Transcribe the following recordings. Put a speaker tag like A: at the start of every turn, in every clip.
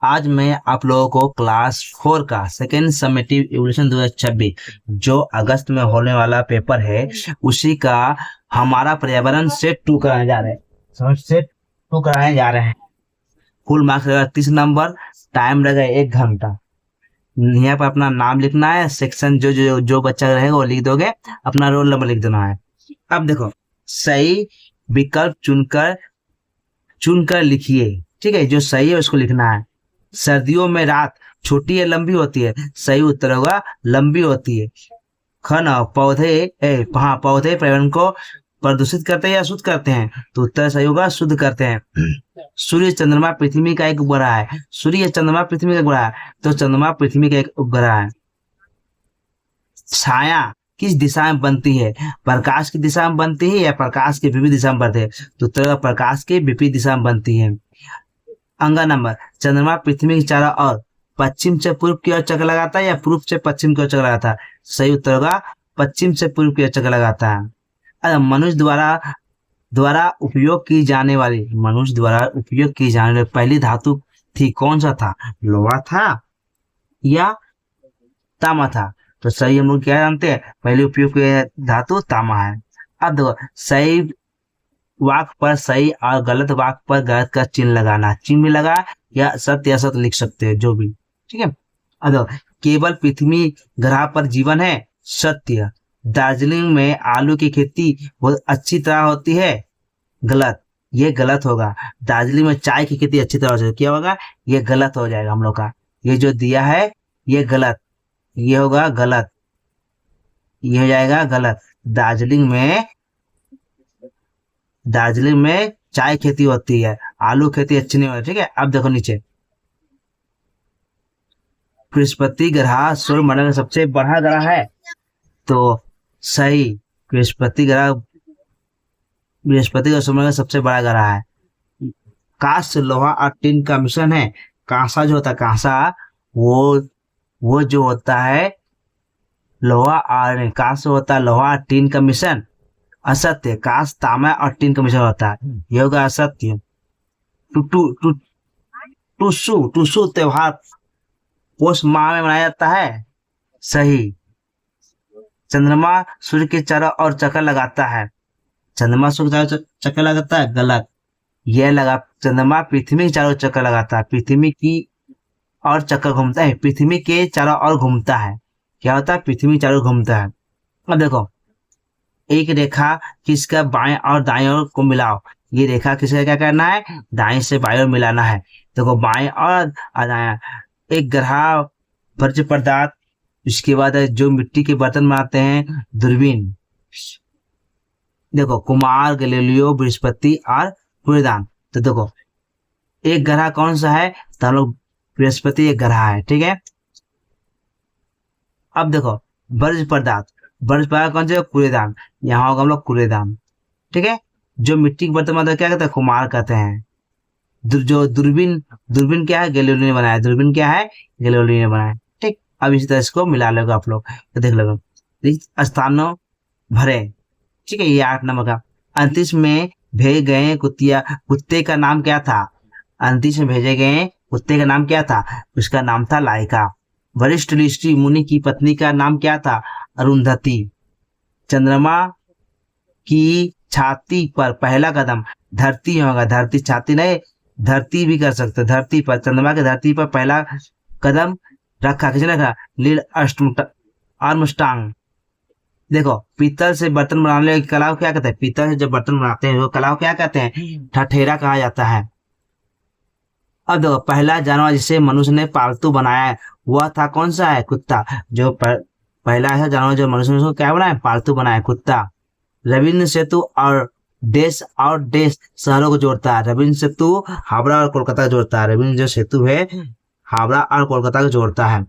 A: आज मैं आप लोगों को क्लास 4 का सेकेंड समेटिव इवोल्यूशन 2026 जो अगस्त में होने वाला पेपर है उसी का हमारा पर्यावरण सेट 2 कराने जा रहे हैं। समझ, सेट 2 कराने जा रहे हैं। कुल मार्क्स रहेगा 30 नंबर। टाइम रहेगा 1 घंटा। यहाँ पर अपना नाम लिखना है, सेक्शन जो बच्चा रहेगा वो लिख दोगे, अपना रोल नंबर लिख देना है। अब देखो, सही विकल्प चुनकर लिखिए। ठीक है, जो सही है उसको लिखना है। सर्दियों में रात छोटी या लंबी होती है? सही उत्तर होगा लंबी होती है। ख पौधे हाँ, पौधे पर्यावरण को प्रदूषित करते हैं या शुद्ध करते हैं? तो उत्तर सही होगा शुद्ध करते हैं। सूर्य चंद्रमा पृथ्वी का एक उपग्रह है। सूर्य या चंद्रमा पृथ्वी का उपग्रह है, तो चंद्रमा पृथ्वी का एक उपग्रह है। छाया किस दिशा में बनती है? प्रकाश की दिशा में बनती है या प्रकाश के विपरीत दिशा में बनती है? तो उत्तर होगा प्रकाश के विपरीत दिशा में बनती है। अंगा नंबर, चंद्रमा पृथ्वी के चारों ओर पश्चिम से पूर्व की ओर चक्कर लगाता है या पूर्व से पश्चिम की ओर चक्कर लगाता है? सही उत्तर होगा पश्चिम से पूर्व की ओर चक्कर लगाता है। मनुष्य द्वारा द्वारा उपयोग की जाने वाली पहली धातु थी, कौन सा था? लोहा था या तामा था? तो सही हम लोग क्या जानते हैं, पहले उपयोग की धातु तामा है। अब देखो, सही वाक्य पर सही और गलत वाक्य पर गलत का चिन्ह लगाना। चिन्ह भी लगा या सत्य असत लिख सकते हैं, जो भी। ठीक है। अब देखो, केवल पृथ्वी ग्रह पर जीवन है? सत्य। दार्जिलिंग में आलू की खेती बहुत अच्छी तरह होती है? गलत। ये गलत होगा। दार्जिलिंग में चाय की खेती अच्छी तरह से क्या होगा? ये गलत हो जाएगा हम लोग का। ये जो दिया है ये गलत, ये होगा गलत, ये हो जाएगा गलत। दार्जिलिंग में चाय खेती होती है, आलू खेती अच्छी नहीं होती। ठीक है। अब देखो नीचे, बृहस्पति ग्रह सौरमंडल का सबसे बड़ा ग्रह है? तो सही, बृहस्पति ग्रह बृहस्पति का सौरमंडल का सबसे बड़ा ग्रह है। कांस्य, लोहा और टिन का मिश्रण है। कांसा जो होता है, कांसा वो जो होता है लोहा और कांस्य होता है लोहा और टिन का मिश्रण। असत्य। कांस्य, तांबा और टिन का मिश्रण होता है, ये होगा असत्य। टुटू टू टुसु त्योहार पोष माह में मनाया जाता है? सही। चंद्रमा सूर्य के चारों ओर चक्कर लगाता है? चंद्रमा सूर्य के चारों चक्कर लगाता है? गलत। यह लगा, चंद्रमा पृथ्वी के चारों चक्कर लगाता है, पृथ्वी की और चक्कर घूमता है, पृथ्वी के चारों ओर घूमता है। क्या होता है? पृथ्वी के चारों घूमता है। अब देखो, एक रेखा किसका बाएं और दाएं ओर को मिलाओ। ये रेखा किसका क्या करना है? दाएं से बाएं ओर मिलाना है। देखो, बाएं और दाएं, एक ग्रह, वर्ज्य पदार्थ, इसके बाद जो मिट्टी के बर्तन बनाते हैं, दूरबीन। देखो, कुमार, गैलीलियो, बृहस्पति और सूर्यदान। तो देखो, एक ग्रह कौन सा है? तो हम लोग बृहस्पति एक ग्रह है। ठीक है। अब देखो, वर्ज्य पदार्थ कौन से? कूड़ेदान। यहाँ होगा हम लोग कूड़ेदान। ठीक है। जो मिट्टी के बर्तन बनाते हैं क्या कहते हैं? कुम्हार कहते हैं। जो दूरबीन, दूरबीन क्या है? गैलीलियो ने बनाया। दूरबीन क्या है? गैलीलियो ने बनाया। ठीक। अब इसी तरह इसको मिला लोगे आप लोग, तो देख लो। स्थानों भरे। ठीक है, ये 8 नंबर का। अंतरिक्ष में भेजे गए कुत्ते का नाम क्या था? अंतरिक्ष में भेजे गए कुत्ते का नाम क्या था? उसका नाम था लाइका। वरिष्ठ ऋषि मुनि की पत्नी का नाम क्या था? अरुंधति। चंद्रमा की छाती पर पहला कदम, धरती होगा। धरती, छाती नहीं, धरती भी कर सकते। धरती पर, चंद्रमा की धरती पर पहला कदम रखा किसने रखा? Neil Armstrong. देखो, पीतल से बर्तन बनाने की कला को क्या कहते हैं? पीतल से जब बर्तन बनाते हैं वो कला को क्या कहते हैं? ठठेरा कहा जाता है। अब देखो, पहला जानवर जिसे मनुष्य ने पालतू बनाया है वह था कौन सा है? कुत्ता। जो पहला ऐसा जानवर जो मनुष्य ने उसको क्या बनाया? पालतू बनाया, कुत्ता। रवींद्र सेतु और देश शहरों को जोड़ता है। रवींद्र सेतु हावड़ा और कोलकाता को जोड़ता है। रवींद्र जो सेतु है हावड़ा और कोलकाता को जोड़ता है।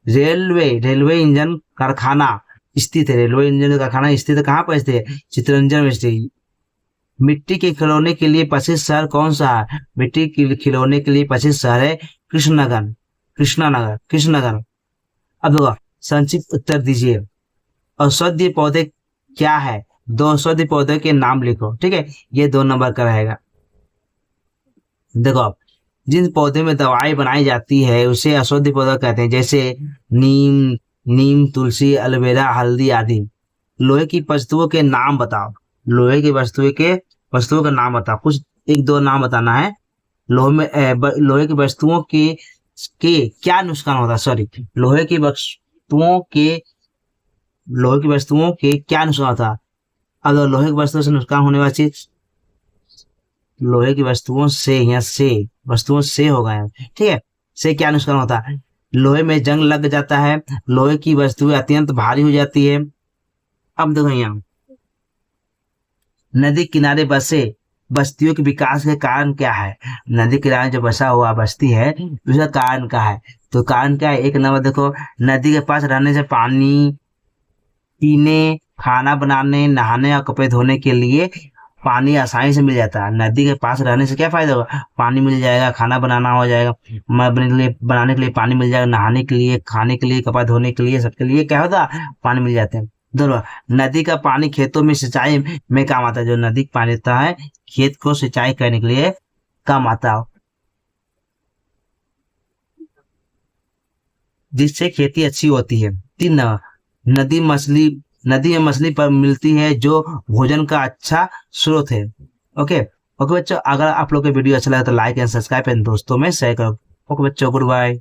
A: रेलवे इंजन कारखाना स्थित है। रेलवे इंजन कारखाना स्थित कहाँ पर स्थित है? चित्तरंजन में स्थित। मिट्टी के खिलौने के लिए प्रसिद्ध शहर कौन सा है? मिट्टी के खिलौने के लिए प्रसिद्ध शहर है कृष्णनगर। अब देखो, संक्षिप्त उत्तर दीजिए। औषधीय पौधे क्या है? 2 औषधीय पौधे के नाम लिखो। ठीक है, ये 2 नंबर का रहेगा। देखो, जिन पौधे में दवाई बनाई जाती है उसे औषधि पौधा कहते हैं, जैसे नीम, तुलसी, एलोवेरा, हल्दी आदि। लोहे की वस्तुओं के नाम बताओ। लोहे की वस्तुओं के नाम बताओ, कुछ एक दो नाम बताना है। लोहे की वस्तुओं के क्या नुकसान होता है, सॉरी, लोहे की वस्तुओं के क्या नुकसान होता है। अगर लोहे की वस्तुओं से नुकसान होने वाली चीज, लोहे की वस्तुओं से, यहाँ से वस्तुओं से हो गए, ठीक है। से क्या नुकसान होता है, लोहे में जंग लग जाता है, लोहे की वस्तुएं अत्यंत भारी हो जाती है। अब देखो यहाँ, नदी किनारे बसे बस्तियों के विकास के कारण क्या है। नदी किनारे जो बसा हुआ बस्ती है उसका कारण क्या है, तो कारण क्या है, एक नंबर देखो, नदी के पास रहने से पानी पीने, खाना बनाने, नहाने और कपड़े धोने के लिए पानी आसानी से मिल जाता है। नदी के पास रहने से क्या फायदा होगा, पानी मिल जाएगा, खाना बनाना हो जाएगा, बनाने के लिए पानी मिल जाएगा, नहाने के लिए, खाने के लिए, कपड़ा धोने के लिए, सबके लिए क्या होता है, पानी मिल जाते हैं। दोनों, नदी का पानी खेतों में सिंचाई में काम आता है। जो नदी का पानी होता है खेत को सिंचाई करने के लिए काम आता है, जिससे खेती अच्छी होती है। 3 नदी मछली नदी में मछली पर मिलती है जो भोजन का अच्छा स्रोत है। ओके ओके बच्चों, अगर आप लोग को वीडियो अच्छा लगा तो लाइक एंड सब्सक्राइब एंड दोस्तों में शेयर करो। ओके बच्चों, गुड बाय।